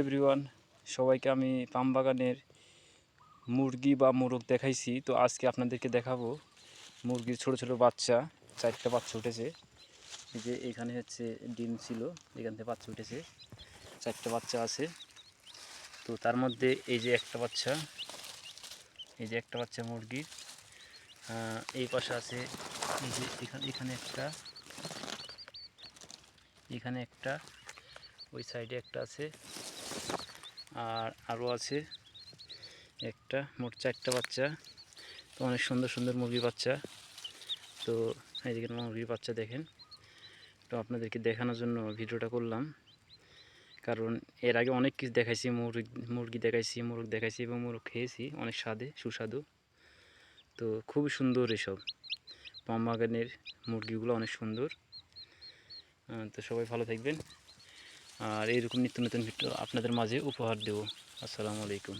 Everyone, সবাইকে আমি পাম বাগানের মুরগি বা মোরগ দেখাইছি। তো আজকে আপনাদেরকে দেখাবো মুরগির ছোট ছোট বাচ্চা। 4টা বাচ্চা উঠেছে। এই যে এখানে হচ্ছে ডিম ছিল, এখান থেকে বাচ্চা উঠেছে। 4টা বাচ্চা আছে। তো তার মধ্যে এই যে একটা বাচ্চা, এই যে একটা বাচ্চা মুরগির। এই পাশে আছে, এই যে এখানে একটা, এখানে একটা, ওই সাইডে একটা আছে, আর আরও আছে একটা। মোট 4টা বাচ্চা। তো অনেক সুন্দর সুন্দর মুরগির বাচ্চা। তো এইদিকে মুরগির বাচ্চা দেখেন। তো আপনাদেরকে দেখানোর জন্য ভিডিওটা করলাম, কারণ এর আগে অনেক কিছু দেখাইছি, মুরগি দেখাইছি, মোরগ দেখাইছি এবং মোরগ খেয়েছি, অনেক স্বাদে সুস্বাদু। তো খুবই সুন্দর এসব পাম বাগানের মুরগিগুলো, অনেক সুন্দর। তো সবাই ভালো থাকবেন, আর এইরকম নিত্য নতুন ভিডিও আপনাদের মাঝে উপহার দেব। আসসালামু আলাইকুম।